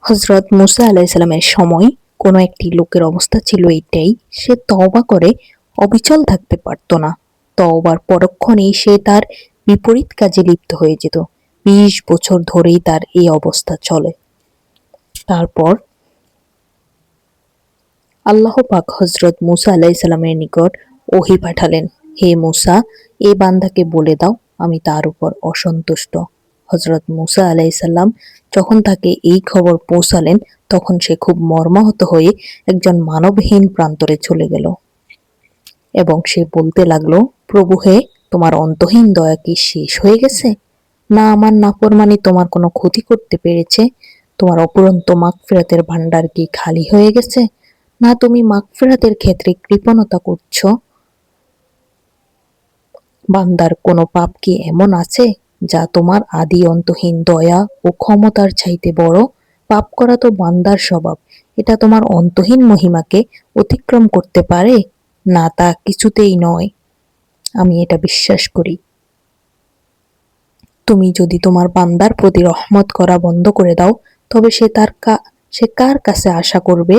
হযরত মুসা আলাইহিসসালামের সময় কোনো একটি লোকের অবস্থা ছিল এইটাই, সে তওবা করে অবিচল থাকতে পারত না। তওবার পরক্ষণেই সে তার বিপরীত কাজে লিপ্ত হয়ে যেত। ২০ বছর ধরেই তার এই অবস্থা চলে। তারপর আল্লাহ পাক হযরত মুসা আলাইহিসসালামের নিকট ওহী পাঠালেন, হে মুসা, এ বান্দাকে বলে দাও আমি তার উপর অসন্তুষ্ট। হযরত মুসা আলাইহিসসালাম যখন তাকে এই খবর পৌঁছালেন, তখন সে খুব মর্মাহত হয়ে একজন মানবহীন প্রান্তরে চলে গেল এবং সে বলতে লাগলো, প্রভু হে, তোমার অন্তহীন দয়া কি শেষ হয়ে গেছে? না আমার নাফরমানি তোমার কোনো ক্ষতি করতে পেরেছে? তোমার অপুরন্ত মাগফিরাতের ভান্ডার কি খালি হয়ে গেছে? না তুমি মাগফিরাতের ক্ষেত্রে কৃপণতা করছো? বান্দার কোনো পাপ কি এমন আছে যা তোমার আদি অন্তহীন দয়া ও ক্ষমতার চাইতে বড়? পাপ করা তো বান্দার স্বভাব, এটা তোমার অন্তহীন মহিমাকে অতিক্রম করতে পারে? না, তা কিছুতেই নয়। আমি এটা বিশ্বাস করি। তুমি যদি তোমার বান্দার প্রতি রহমত করা বন্ধ করে দাও, তবে সে কার কাছে আশা করবে?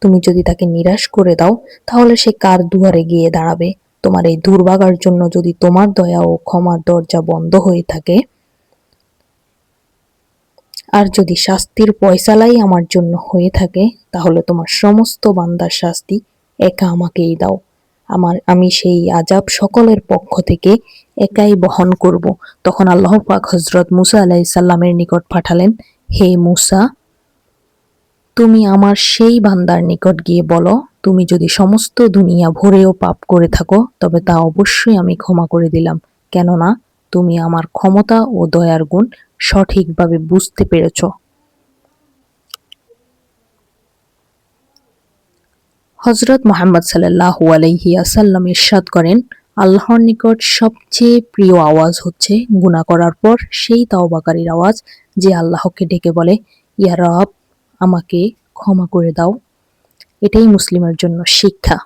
তুমি যদি তাকে নিরাশ করে দাও, তাহলে সে কার দুয়ারে গিয়ে দাঁড়াবে? তোমার এই দুর্ভাগার জন্য যদি তোমার দয়া ও ক্ষমার দরজা বন্ধ হয়ে থাকে, আর যদি শাস্তির ফয়সালাই আমার জন্য হয়ে থাকে, তাহলে তোমার সমস্ত বান্দার শাস্তি একা আমাকেই দাও। আমি সেই আযাব সকলের পক্ষ থেকে একাই বহন করব। তখন আল্লাহ পাক হযরত মুসা আলাইহিস সালামের নিকট পাঠালেন, হে মুসা, তুমি আমার সেই বান্দার নিকট গিয়ে বলো, তুমি যদি সমস্ত দুনিয়া ভরেও পাপ করে থাকো, তবে তা অবশ্যই আমি ক্ষমা করে দিলাম, কেননা তুমি আমার ক্ষমতা ও দয়ার গুণ সঠিকভাবে বুঝতে পেরেছ। হযরত মুহাম্মদ সাল্লাল্লাহু আলাইহি ওয়াসাল্লাম ইরশাদ করেন, আল্লাহর নিকট সবচেয়ে প্রিয় আওয়াজ হচ্ছে গুনাহ করার পর সেই তাওবাকারীর আওয়াজ, যে আল্লাহকে ডেকে বলে, ইয়া রব, আমাকে ক্ষমা করে দাও। এটাই মুসলিমের জন্য শিক্ষা।